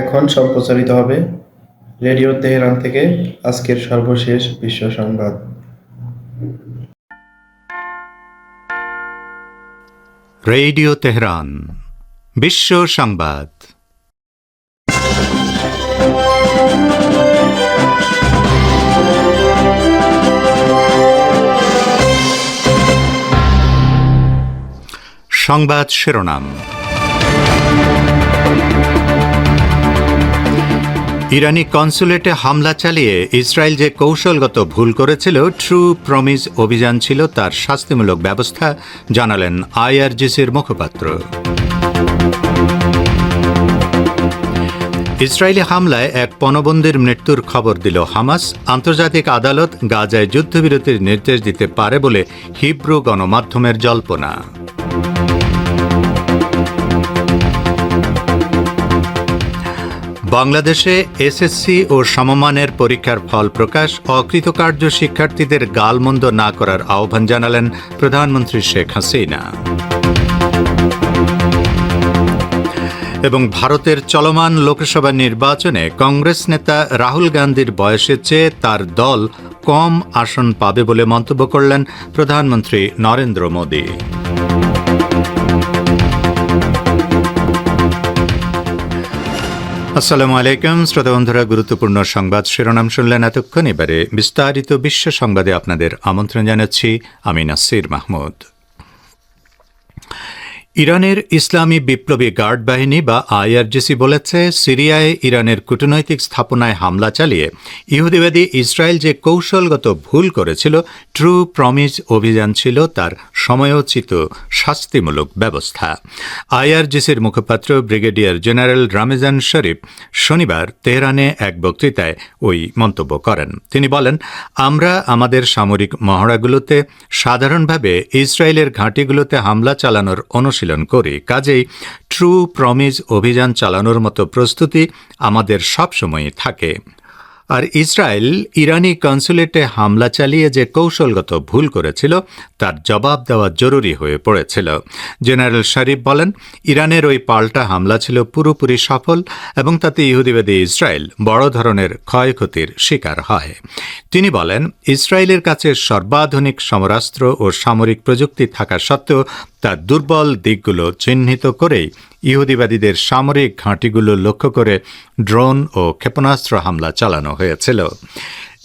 এখন সম্প্রচারিত হবে রেডিও তেহরান থেকে আজকের সর্বশেষ বিশ্ব সংবাদ। রেডিও তেহরান বিশ্ব সংবাদ। সংবাদ শিরোনাম। ইরানি কনসুলেটে হামলা চালিয়ে ইসরায়েল যে কৌশলগত ভুল করেছিল, ট্রু প্রমিস অভিযান ছিল তার শাস্তিমূলক ব্যবস্থা, জানালেন আইআরজিসির মুখপাত্র। ইসরায়েলি হামলায় এক পণবন্দীর মৃত্যুর খবর দিল হামাস। আন্তর্জাতিক আদালত গাজায় যুদ্ধবিরতির নির্দেশ দিতে পারে বলে হিব্রু গণমাধ্যমের জল্পনা। বাংলাদেশে এসএসসি ও সমমানের পরীক্ষার ফল প্রকাশ। অকৃতকার্য শিক্ষার্থীদের গালমন্দ না করার আহ্বান জানালেন প্রধানমন্ত্রী শেখ হাসিনা। এবং ভারতের চলমান লোকসভা নির্বাচনে কংগ্রেস নেতা রাহুল গান্ধীর বয়সের চেয়ে তার দল কম আসন পাবে বলে মন্তব্য করলেন প্রধানমন্ত্রী নরেন্দ্র মোদী। আসসালামু আলাইকুম শ্রোতা বন্ধুরা, গুরুত্বপূর্ণ সংবাদ শিরোনাম শুনলেন এতক্ষণ। এবারে বিস্তারিত বিশ্ব সংবাদে আপনাদের আমন্ত্রণ জানাচ্ছি আমি নাসির মাহমুদ। ইরানের ইসলামী বিপ্লবী গার্ড বাহিনী বা আইআরজিসি বলেছে, সিরিয়ায় ইরানের কূটনৈতিক স্থাপনায় হামলা চালিয়ে ইহুদিবাদী ইসরায়েল যে কৌশলগত ভুল করেছিল, ট্রু প্রমিস অভিযান ছিল তার সময়োচিত শাস্তিমূলক ব্যবস্থা। আইআরজিসির মুখপাত্র ব্রিগেডিয়ার জেনারেল রামেজান শরীফ শনিবার তেহরানে এক বক্তৃতায় ওই মন্তব্য করেন। তিনি বলেন, আমরা আমাদের সামরিক মহড়াগুলোতে সাধারণভাবে ইসরায়েলের ঘাঁটিগুলোতে হামলা চালানোর অনুশীলন করি, কাজেই ট্রু প্রমিস অভিযান চালানোর মতো প্রস্তুতি আমাদের সবসময়ই থাকে। আর ইসরায়েল ইরানি কনসুলেটে হামলা চালিয়ে যে কৌশলগত ভুল করেছিল তার জবাব দেওয়া জরুরি হয়ে পড়েছিল। জেনারেল শরীফ বলেন, ইরানের ওই পাল্টা হামলা ছিল পুরোপুরি সফল এবং তাতে ইহুদিবাদী ইসরায়েল বড় ধরনের ক্ষয়ক্ষতির শিকার হয়। তিনি বলেন, ইসরায়েলের কাছে সর্বাধুনিক সমরাস্ত্র ও সামরিক প্রযুক্তি থাকা সত্ত্বেও তার দুর্বল দিকগুলো চিহ্নিত করেই ইহুদিবাদীদের সামরিক ঘাঁটিগুলো লক্ষ্য করে ড্রোন ও ক্ষেপণাস্ত্র হামলা চালানো হয়েছিল।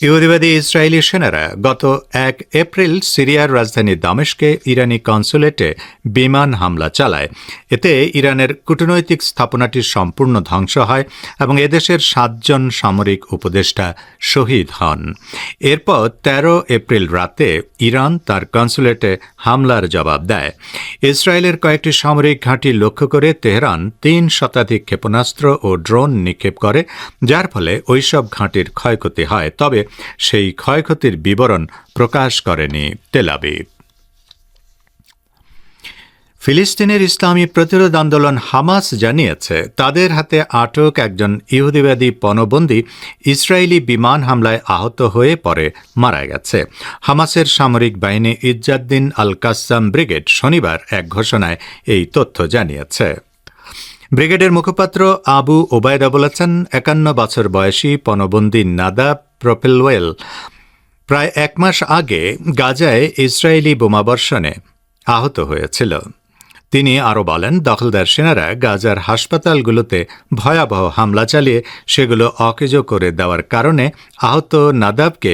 ইহুদিবাদী ইসরায়েলি সেনারা গত 1 এপ্রিল সিরিয়ার রাজধানী দামেস্কে ইরানি কনসুলেটে বিমান হামলা চালায়। এতে ইরানের কূটনৈতিক স্থাপনাটি সম্পূর্ণ ধ্বংস হয় এবং এদেশের 7 জন সামরিক উপদেষ্টা শহীদ হন। এরপর 13 এপ্রিল রাতে ইরান তার কনসুলেটে হামলার জবাব দেয়। ইসরায়েলের কয়েকটি সামরিক ঘাঁটি লক্ষ্য করে তেহরান 3 শতাধিক ক্ষেপণাস্ত্র ও ড্রোন নিক্ষেপ করে, যার ফলে ওইসব ঘাঁটির ক্ষয়ক্ষতি হয়। তবে সেই ক্ষয়ক্ষতির বিবরণ প্রকাশ করেনি তেল আবিব। ফিলিস্তিনের ইসলামী প্রতিরোধ আন্দোলন হামাস জানিয়েছে, তাদের হাতে আটক একজন ইহুদিবাদী পণবন্দী ইসরায়েলি বিমান হামলায় আহত হয়ে পরে মারা গেছে। হামাসের সামরিক বাহিনী ইজ্জাদ্দিন আল কাসসাম ব্রিগেড শনিবার এক ঘোষণায় এই তথ্য জানিয়েছে। ব্রিগেডের মুখপাত্র আবু ওবায়দা বলেছেন, 51 বছর বয়সী পণবন্দী নাদাব প্রফেলওয়েল প্রায় 1 মাস আগে গাজায় ইসরায়েলি বোমাবর্ষণে আহত হয়েছিল। তিনি আরও বলেন, দখলদার সেনারা গাজার হাসপাতালগুলোতে ভয়াবহ হামলা চালিয়ে সেগুলো অকেজো করে দেওয়ার কারণে আহত নাদাবকে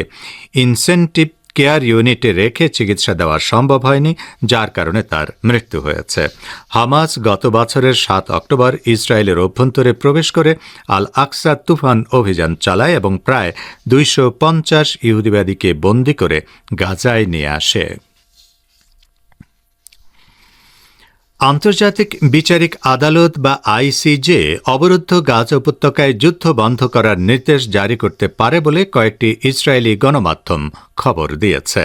ইনসেন্টিভ কেয়ার ইউনিটে রেখে চিকিৎসা দেওয়া সম্ভব হয়নি, যার কারণে তার মৃত্যু হয়েছে। হামাস গত বছরের 7 অক্টোবর ইসরায়েলের অভ্যন্তরে প্রবেশ করে আল আকসা তুফান অভিযান চালায় এবং প্রায় 250 ইহুদিবাদীকে বন্দী করে গাজায় নিয়ে আসে। আন্তর্জাতিক বিচারিক আদালত বা আইসিজে অবরুদ্ধ গাজা উপত্যকায় যুদ্ধ বন্ধ করার নির্দেশ জারি করতে পারে বলে কয়েকটি ইসরায়েলি গণমাধ্যম খবর দিয়েছে।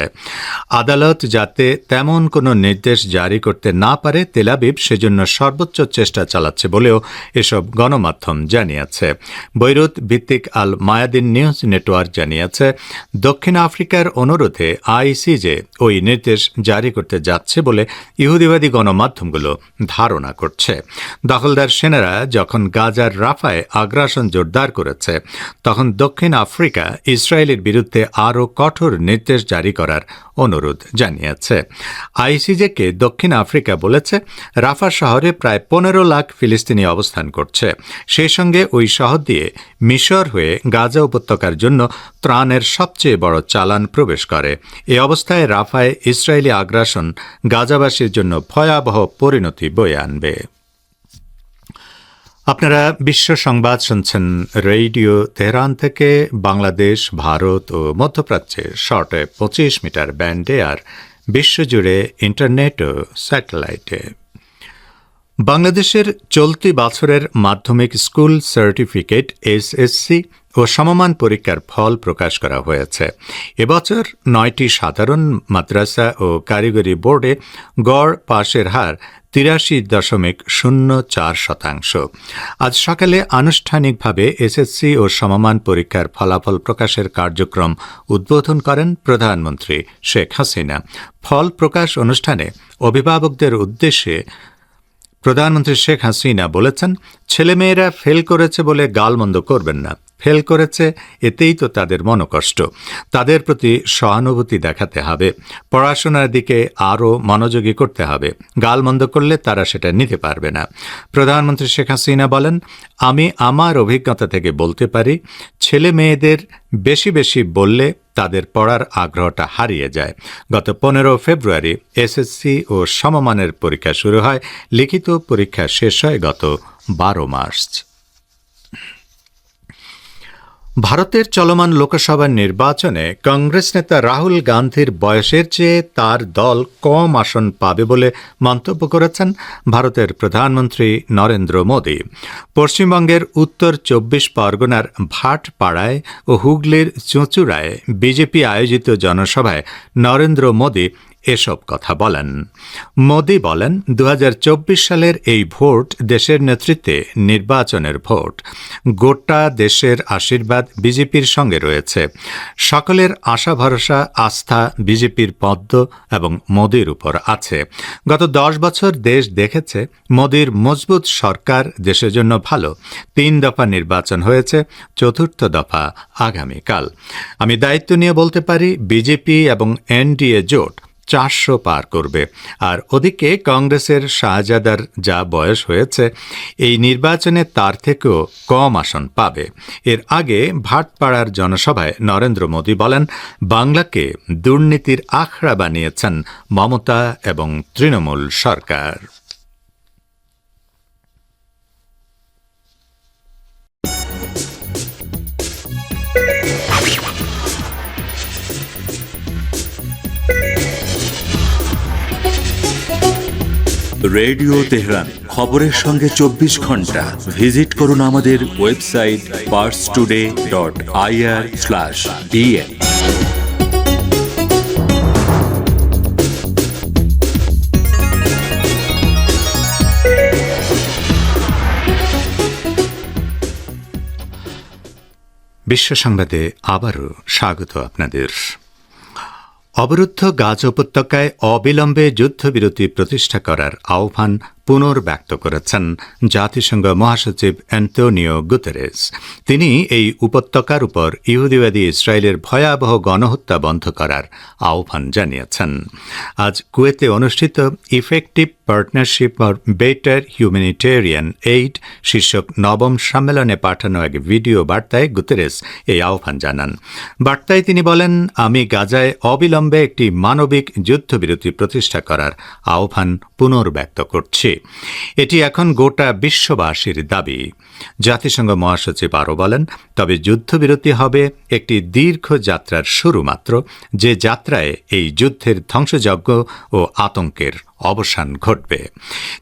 আদালত যাতে তেমন কোনো নির্দেশ জারি করতে না পারে, তেল আবিব সেজন্য সর্বোচ্চ চেষ্টা চালাচ্ছে বলেও এসব গণমাধ্যম জানিয়েছে। বৈরুত ভিত্তিক আল মায়াদিন নিউজ নেটওয়ার্ক জানিয়েছে, দক্ষিণ আফ্রিকার অনুরোধে আইসিজে ওই নির্দেশ জারি করতে যাচ্ছে বলে ইহুদিবাদী গণমাধ্যমগুলো বলে ধারণা করছে। দখলদার সেনারা যখন গাজার রাফায় আগ্রাসন জোরদার করেছে, তখন দক্ষিণ আফ্রিকা ইসরায়েলের বিরুদ্ধে আরও কঠোর নির্দেশ জারি করার অনুরোধ জানিয়েছে। আইসিজেকে দক্ষিণ আফ্রিকা বলেছে রাফা শহরে প্রায় 15 লাখ ফিলিস্তিনি অবস্থান করছে। সেই সঙ্গে ওই শহর দিয়ে মিশর হয়ে গাজা উপত্যকার জন্য ত্রাণের সবচেয়ে বড় চালান প্রবেশ করে। এ অবস্থায় রাফায় ইসরায়েলি আগ্রাসন গাজাবাসীর জন্য ভয়াবহ পরিণতি বয়ে আনবে। আপনারা বিশ্ব সংবাদ শুনছেন রেডিও তেহরান থেকে। বাংলাদেশ, ভারত ও মধ্যপ্রাচ্যে শর্টে 25 মিটার ব্যান্ডে আর বিশ্বজুড়ে ইন্টারনেট ও স্যাটেলাইটে। বাংলাদেশের চলতি বছরের মাধ্যমিক স্কুল সার্টিফিকেট এসএসসি ও সমমান পরীক্ষার ফল প্রকাশ করা হয়েছে। এবছর 9টি সাধারণ মাদ্রাসা ও কারিগরি বোর্ডে গড় পাশের হার 83.04%। আজ সকালে আনুষ্ঠানিকভাবে এসএসসি ও সমমান পরীক্ষার ফলাফল প্রকাশের কার্যক্রম উদ্বোধন করেন প্রধানমন্ত্রী শেখ হাসিনা। ফল প্রকাশ অনুষ্ঠানে অভিভাবকদের উদ্দেশ্যে প্রধানমন্ত্রী শেখ হাসিনা বলেছেন, ছেলেমেয়েরা ফেল করেছে বলে গালমন্দ করবেন না। ফেল করেছে, এতেই তো তাদের মনোকষ্ট। তাদের প্রতি সহানুভূতি দেখাতে হবে, পড়াশোনার দিকে আরও মনোযোগী করতে হবে। গালমন্দ করলে তারা সেটা নিতে পারবে না। প্রধানমন্ত্রী শেখ হাসিনা বলেন, আমি আমার অভিজ্ঞতা থেকে বলতে পারি, ছেলে মেয়েদের বেশি বেশি বললে তাদের পড়ার আগ্রহটা হারিয়ে যায়। গত 15 ফেব্রুয়ারি এসএসসি ও সমমানের পরীক্ষা শুরু হয়। লিখিত পরীক্ষা শেষ হয় গত 12 মার্চ। ভারতের চলমান লোকসভা নির্বাচনে কংগ্রেস নেতা রাহুল গান্ধীর বয়সের চেয়ে তার দল কম আসন পাবে বলে মন্তব্য করেছেন ভারতের প্রধানমন্ত্রী নরেন্দ্র মোদী। পশ্চিমবঙ্গের উত্তর 24 পরগনার ভাটপাড়ায় ও হুগলির চুঁচুড়ায় বিজেপি আয়োজিত জনসভায় নরেন্দ্র মোদী এসব কথা বলেন। মোদী বলেন, 2024 সালের এই ভোট দেশের নেতৃত্বে নির্বাচনের ভোট। গোটা দেশের আশীর্বাদ বিজেপির সঙ্গে রয়েছে। সকলের আশা ভরসা আস্থা বিজেপির পদ্ম এবং মোদীর উপর আছে। গত 10 বছর দেশ দেখেছে মোদীর মজবুত সরকার দেশের জন্য ভালো। 3 দফা নির্বাচন হয়েছে, 4র্থ দফা আগামীকাল। আমি দায়িত্ব নিয়ে বলতে পারি, বিজেপি এবং এনডিএ জোট 400 পার করবে। আর ওদিকে কংগ্রেসের শাহজাদার যা বয়স হয়েছে, এই নির্বাচনে তার থেকেও কম আসন পাবে। এর আগে ভাটপাড়ার জনসভায় নরেন্দ্র মোদী বলেন, বাংলাকে দুর্নীতির আখড়া বানিয়েছেন মমতা এবং তৃণমূল সরকার। রেডিও তেহরান, খবরের সঙ্গে 24 ঘন্টা। ভিজিট করুন আমাদের ওয়েবসাইট parstoday.ir/dn। বিশ্ব সংবাদে আবারও স্বাগত আপনাদের। অবরুদ্ধ গাজা উপত্যকায় অবিলম্বে যুদ্ধবিরতি প্রতিষ্ঠা করার আহ্বান পুনর্ব্যক্ত করেছেন জাতিসংঘ মহাসচিব অ্যান্টোনিও গুতেরেস। তিনি এই উপত্যকার উপর ইহুদিবাদী ইসরায়েলের ভয়াবহ গণহত্যা বন্ধ করার আহ্বান জানিয়েছেন। আজ কুয়েতে অনুষ্ঠিত effective partnership for better humanitarian aid শীর্ষক 9ম সম্মেলনে পাঠানো এক ভিডিও বার্তায় গুতেরেস এই আহ্বান জানান। বার্তায় তিনি বলেন, আমি গাজায় অবিলম্বে একটি মানবিক যুদ্ধবিরতি প্রতিষ্ঠা করার আহ্বান পুনর্ব্যক্ত করছি। এটি এখন গোটা বিশ্ববাসীর দাবি। জাতিসংঘ মহাসচিব আরও বলেন, তবে যুদ্ধবিরতি হবে একটি দীর্ঘ যাত্রার শুরু মাত্র, যে যাত্রায় এই যুদ্ধের ধ্বংসযজ্ঞ ও আতঙ্কের অবসান ঘটবে।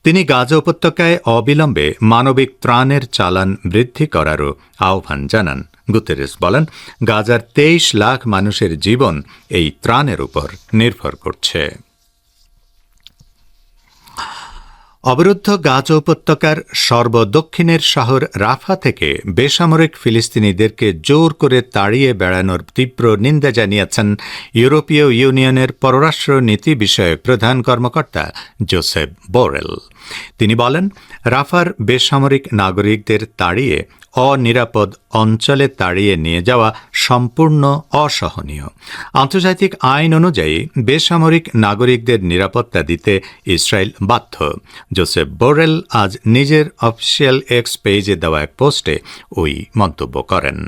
তিনি গাজা উপত্যকায় অবিলম্বে মানবিক ত্রাণের চালান বৃদ্ধি করারও আহ্বান জানান। গুতেরেস বলেন, গাজার 23 লাখ মানুষের জীবন এই ত্রাণের উপর নির্ভর করছে। অবরুদ্ধ গাজা উপত্যকার সর্বদক্ষিণের শহর রাফা থেকে বেসামরিক ফিলিস্তিনিদেরকে জোর করে তাড়িয়ে বেড়ানোর তীব্র নিন্দা জানিয়েছেন ইউরোপীয় ইউনিয়নের পররাষ্ট্র নীতি বিষয়ক প্রধান কর্মকর্তা জোসেফ বোরেল। তিনি বলেন, রাফার বেসামরিক নাগরিকদের তাড়িয়ে অনিরাপদ অঞ্চলে তাড়িয়ে নিয়ে যাওয়া সম্পূর্ণ অসহনীয়। আন্তর্জাতিক আইন অনুযায়ী বেসামরিক নাগরিকদের নিরাপত্তা দিতে ইসরায়েল বাধ্য। জোসেফ বোরেল আজ নিজের অফিসিয়াল এক্স পেজে দেওয়া এক পোস্টে ওই মন্তব্য করেন।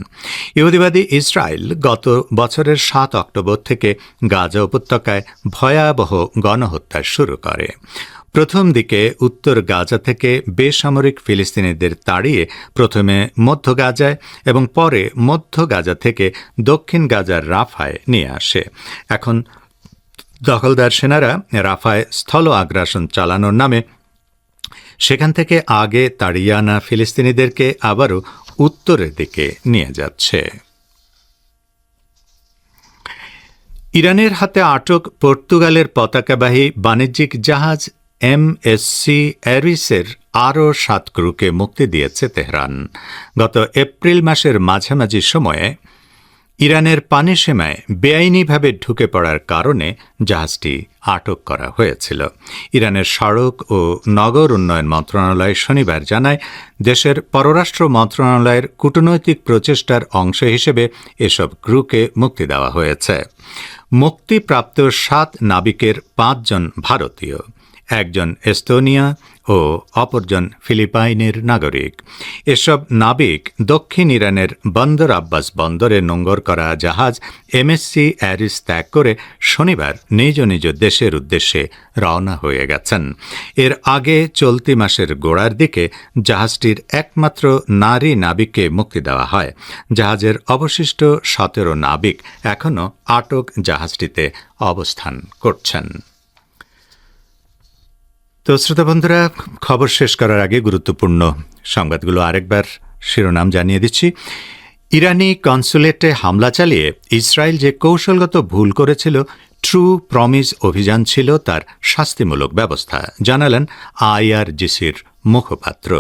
ইহুদিবাদী ইসরায়েল গত বছরের ৭ অক্টোবর থেকে গাজা উপত্যকায় ভয়াবহ গণহত্যা শুরু করে। প্রথম দিকে উত্তর গাজা থেকে বেসামরিক ফিলিস্তিনিদের তাড়িয়ে প্রথমে মধ্য গাজায় এবং পরে মধ্য গাজা থেকে দক্ষিণ গাজার রাফায় নিয়ে আসে। এখন দখলদার সেনারা রাফায় স্থল আগ্রাসন চালানোর নামে সেখান থেকে আগে তাড়িয়ে আনা ফিলিস্তিনিদেরকে আবারও উত্তরের দিকে নিয়ে যাচ্ছে। ইরানের হাতে আটক পর্তুগালের পতাকাবাহী বাণিজ্যিক জাহাজ এমএসসি অ্যারিসের আরও 7 ক্রুকে মুক্তি দিয়েছে তেহরান। গত এপ্রিল মাসের মাঝামাঝি সময়ে ইরানের পানি সীমায় বেআইনিভাবে ঢুকে পড়ার কারণে জাহাজটি আটক করা হয়েছিল। ইরানের সড়ক ও নগর উন্নয়ন মন্ত্রণালয় শনিবার জানায়, দেশের পররাষ্ট্র মন্ত্রণালয়ের কূটনৈতিক প্রচেষ্টার অংশ হিসেবে এসব ক্রুকে মুক্তি দেওয়া হয়েছে। মুক্তিপ্রাপ্ত 7 নাবিকের 5 জন ভারতীয়, 1 জন এস্তোনিয়া ও অপরজন ফিলিপাইনের নাগরিক। এসব নাবিক দক্ষিণ ইরানের বন্দর আব্বাস বন্দরে নোঙ্গর করা জাহাজ এমএসসি অ্যারিস ত্যাগ করে শনিবার নিজ নিজ দেশের উদ্দেশ্যে রওনা হয়ে গেছেন। এর আগে চলতি মাসের গোড়ার দিকে জাহাজটির একমাত্র নারী নাবিককে মুক্তি দেওয়া হয়। জাহাজের অবশিষ্ট 17 নাবিক এখনও আটক জাহাজটিতে অবস্থান করছেন। তো শ্রোতা বন্ধুরা, খবর শেষ করার আগে গুরুত্বপূর্ণ সংবাদগুলো আরেকবার শিরোনাম জানিয়ে দিচ্ছি। ইরানি কনসুলেটে হামলা চালিয়ে ইসরায়েল যে কৌশলগত ভুল করেছিল, ট্রু প্রমিস অভিযান ছিল তার শাস্তিমূলক ব্যবস্থা, জানালেন আইআরজিসির মুখপাত্র।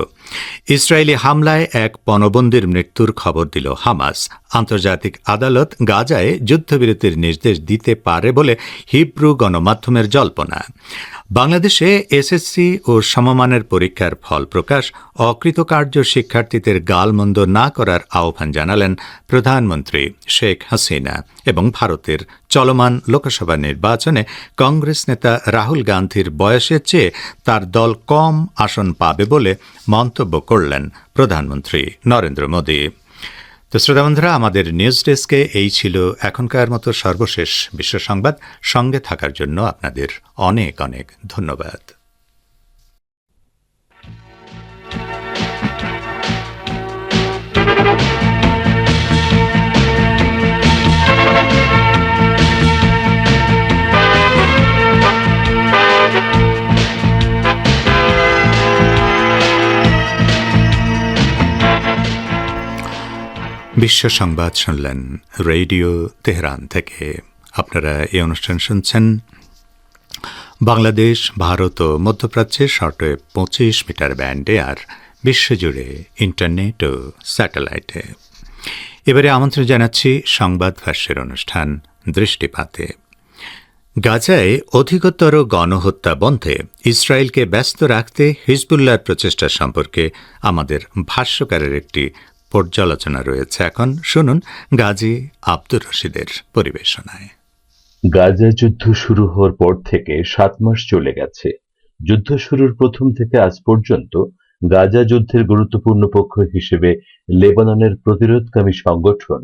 ইসরায়েলি হামলায় এক পণবন্দীর মৃত্যুর খবর দিল হামাস। আন্তর্জাতিক আদালত গাজায় যুদ্ধবিরতির নির্দেশ দিতে পারে বলে হিব্রু গণমাধ্যমের জল্পনা। বাংলাদেশে এসএসসি ও সমমানের পরীক্ষার ফল প্রকাশ, অকৃতকার্য শিক্ষার্থীদের গালমন্দ না করার আহ্বান জানালেন প্রধানমন্ত্রী শেখ হাসিনা। এবং ভারতের চলমান লোকসভা নির্বাচনে কংগ্রেস নেতা রাহুল গান্ধীর বয়সের চেয়ে তার দল কম আসন পাবে বলে মন্তব্য করলেন প্রধানমন্ত্রী নরেন্দ্র মোদী। তো শ্রোতা বন্ধুরা, আমাদের নিউজ ডেস্কে এই ছিল এখনকার মতো সর্বশেষ বিশ্ব সংবাদ। সঙ্গে থাকার জন্য আপনাদের অনেক অনেক ধন্যবাদ। বিশ্ব সংবাদ শুনলেন রেডিও তেহরান থেকে। আপনারা এই অনুষ্ঠান শুনছেন বাংলাদেশ, ভারত ও মধ্যপ্রাচ্যের শর্টওয়েভ 25 মিটার ব্যান্ডে আর বিশ্বজুড়ে ইন্টারনেট ও স্যাটেলাইটে। এবারে আমন্ত্রণ জানাচ্ছি সংবাদ ভাষ্যের অনুষ্ঠান দৃষ্টিপাতে। গাজায় অধিকতর গণহত্যা বন্ধে ইসরায়েলকে ব্যস্ত রাখতে হিজবুল্লাহর প্রচেষ্টা সম্পর্কে আমাদের ভাষ্যকারের একটি পর্যালোচনা রয়েছে। এখন শুনুন গাজী আব্দুর রশিদের পরিবেশনায়। গাজা যুদ্ধ শুরু হওয়ার পর থেকে 7 মাস চলে গেছে। যুদ্ধ শুরুর প্রথম থেকে আজ পর্যন্ত গাজা যুদ্ধের গুরুত্বপূর্ণ পক্ষ হিসেবে লেবাননের প্রতিরোধকামী সংগঠন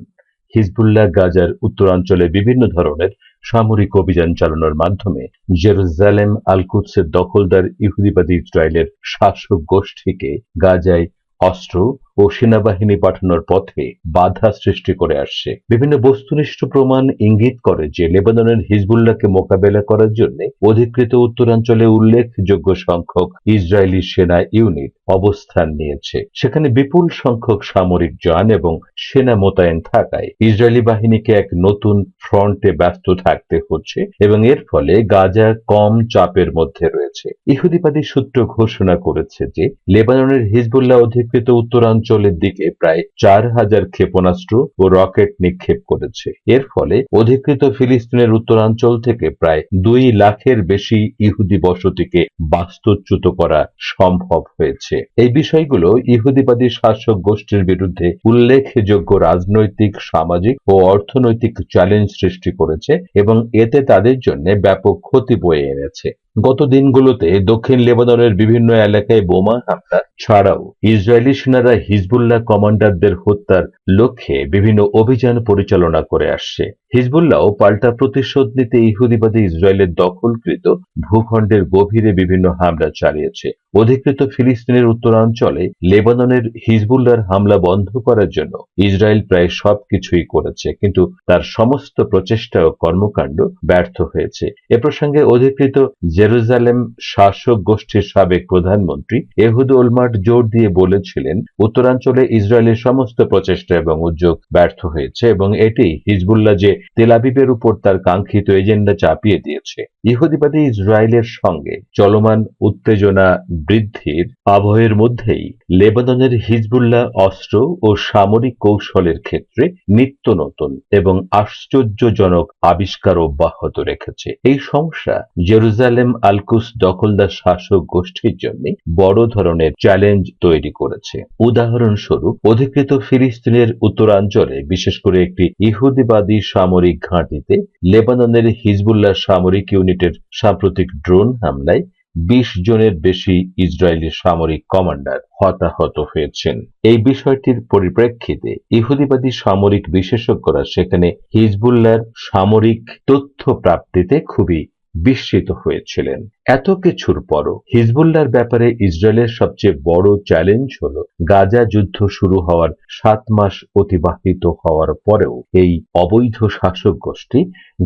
হিজবুল্লাহ গাজার উত্তরাঞ্চলে বিভিন্ন ধরনের সামরিক অভিযান চালানোর মাধ্যমে জেরুজালেম আল কুদসের দখলদার ইহুদিবাদী ইসরায়েলের শাসক গোষ্ঠীকে গাজায় অস্ত্র ও সেনাবাহিনী পাঠানোর পথে বাধা সৃষ্টি করে আসছে। বিভিন্ন বস্তুনিষ্ঠ প্রমাণ ইঙ্গিত করে যে লেবাননের হিজবুল্লাহকে মোকাবেলা করার জন্য অধিকৃত উত্তরাঞ্চলে উল্লেখযোগ্য সংখ্যক ইসরায়েলি সেনা ইউনিট অবস্থান নিয়েছে। সেখানে বিপুল সংখ্যক সামরিক যান এবং সেনা মোতায়েন থাকায় ইসরায়েলি বাহিনীকে এক নতুন ফ্রন্টে ব্যস্ত থাকতে হচ্ছে এবং এর ফলে গাজা কম চাপের মধ্যে রয়েছে। ইহুদিবাদী সূত্র ঘোষণা করেছে যে লেবাননের হিজবুল্লাহ অধিকৃত উত্তরাঞ্চলের দিকে প্রায় 4,000 ক্ষেপণাস্ত্র ও রকেট নিক্ষেপ করেছে। এর ফলে অধিকৃত ফিলিস্তিনের উত্তরাঞ্চল থেকে প্রায় 2 লাখের বেশি ইহুদি বসতিকে বাস্তুচ্যুত করা সম্ভব হয়েছে। এই বিষয়গুলো ইহুদিবাদী শাসক গোষ্ঠীর বিরুদ্ধে উল্লেখযোগ্য রাজনৈতিক, সামাজিক ও অর্থনৈতিক চ্যালেঞ্জ সৃষ্টি করেছে এবং এতে তাদের জন্য ব্যাপক ক্ষতি বয়ে এনেছে। গত দিনগুলোতে দক্ষিণ লেবাননের বিভিন্ন এলাকায় বোমা হামলা ছাড়াও ইসরায়েলি সেনারা হিজবুল্লাহ কমান্ডারদের হত্যার লক্ষ্যে বিভিন্ন অভিযান পরিচালনা করে আসছে। হিজবুল্লাহও পাল্টা প্রতিশোধ নিতে ইহুদিবাদী ইসরায়েলের দখলকৃত ভূখণ্ডের গভীরে বিভিন্ন হামলা চালিয়েছে। অধিকৃত ফিলিস্তিনের উত্তরাঞ্চলে লেবাননের হিজবুল্লাহর হামলা বন্ধ করার জন্য ইসরায়েল প্রায় সবকিছুই করেছে, কিন্তু তার সমস্ত প্রচেষ্টা ও কর্মকাণ্ড ব্যর্থ হয়েছে। এ প্রসঙ্গে অধিকৃত জেরুজালেম শাসক গোষ্ঠীর সাবেক প্রধানমন্ত্রী এহুদ ওলমার্ট জোর দিয়ে বলেছিলেন, উত্তরাঞ্চলে ইসরায়েলের সমস্ত প্রচেষ্টা এবং উদ্যোগ ব্যর্থ হয়েছে এবং এটি হিজবুল্লাহ যে তেল আবিবের উপর তার কাঙ্ক্ষিত এজেন্ডা চাপিয়ে দিয়েছে। ইহুদিবাদী ইসরায়েলের সঙ্গে চলমান উত্তেজনা বৃদ্ধির আবহের মধ্যেই লেবাননের হিজবুল্লাহ অস্ত্র ও সামরিক কৌশলের ক্ষেত্রে নিত্য নতুন এবং আশ্চর্যজনক আবিষ্কার অব্যাহত রেখেছে। এই সমস্যা জেরুজালেম আল-কুস দখলদার শাসক গোষ্ঠীর জন্য বড় ধরনের চ্যালেঞ্জ তৈরি করেছে। উদাহরণস্বরূপ, অধিকৃত ফিলিস্তিনের উত্তরাঞ্চলে বিশেষ করে একটি ইহুদিবাদী সামরিক ঘাঁটিতে লেবাননের হিজবুল্লাহ সামরিক ইউনিটের সাম্প্রতিক ড্রোন হামলায় 20 জনের বেশি ইসরায়েলি সামরিক কমান্ডার হতাহত হয়েছেন। এই বিষয়টির পরিপ্রেক্ষিতে ইহুদিবাদী সামরিক বিশেষজ্ঞরা সেখানে হিজবুল্লাহর সামরিক তথ্য প্রাপ্তিতে খুবই বিস্মিত হয়েছিলেন। এত কিছুর পরও হিজবুল্লাহর ব্যাপারে ইসরায়েলের সবচেয়ে বড় চ্যালেঞ্জ হলো গাজা যুদ্ধ শুরু হওয়ার 7 মাস অতিবাহিত হওয়ার পরেও এই অবৈধ শাসক গোষ্ঠী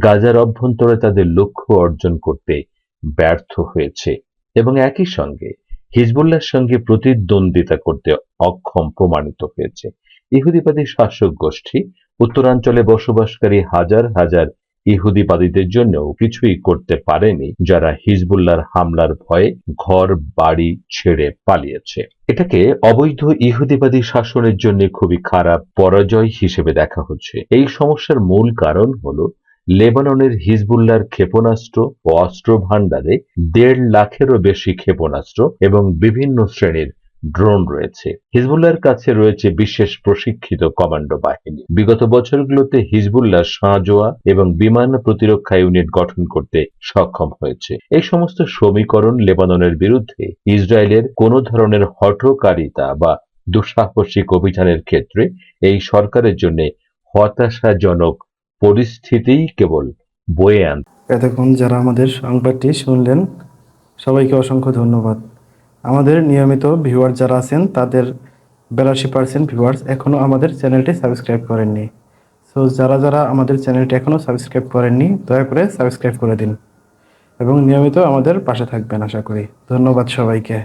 গাজার অভ্যন্তরে তাদের লক্ষ্য অর্জন করতে ব্যর্থ হয়েছে এবং একই সঙ্গে হিজবুল্লাহর সঙ্গে প্রতিদ্বন্দ্বিতা করতে অক্ষম প্রমাণিত হয়েছে। ইহুদিবাদী শাসক গোষ্ঠী উত্তরাঞ্চলে বসবাসকারী হাজার হাজার ইহুদিবাদীদের জন্য কিছুই করতে পারেনি, যারা হিজবুল্লাহর হামলার ভয়ে ঘর বাড়ি ছেড়ে পালিয়েছে। এটাকে অবৈধ ইহুদিবাদী শাসনের জন্য খুবই খারাপ পরাজয় হিসেবে দেখা হচ্ছে। এই সমস্যার মূল কারণ হলো লেবাননের হিজবুল্লাহর ক্ষেপণাস্ত্র ও অস্ত্র ভাণ্ডারে 1.5 লাখেরও বেশি ক্ষেপণাস্ত্র এবং বিভিন্ন শ্রেণীর ড্রোন রয়েছে। হিজবুল্লাহর কাছে রয়েছে বিশেষ প্রশিক্ষিত কমান্ডো বাহিনী। বিগত বছরগুলোতে হিজবুল্লাহ সাঁজোয়া এবং বিমান প্রতিরক্ষা ইউনিট গঠন করতে সক্ষম হয়েছে। এই সমস্ত সমীকরণ লেবাননের বিরুদ্ধে ইসরায়েলের কোনো ধরনের হঠকারিতা বা দুঃসাহসিক অভিযানের ক্ষেত্রে এই সরকারের জন্য হতাশাজনক পরিস্থিতিই কেবল বয়ে আনতে। এতক্ষণ যারা আমাদের সংবাদটি শুনলেন, সবাইকে অসংখ্য ধন্যবাদ। আমাদের নিয়মিত ভিউয়ার যারা আছেন তাদের 82% ভিউয়ার্স এখনও আমাদের চ্যানেলটি সাবস্ক্রাইব করেননি। সো যারা যারা আমাদের চ্যানেলটি এখনও সাবস্ক্রাইব করেননি, দয়া করে সাবস্ক্রাইব করে দিন এবং নিয়মিত আমাদের পাশে থাকবেন আশা করি। ধন্যবাদ সবাইকে।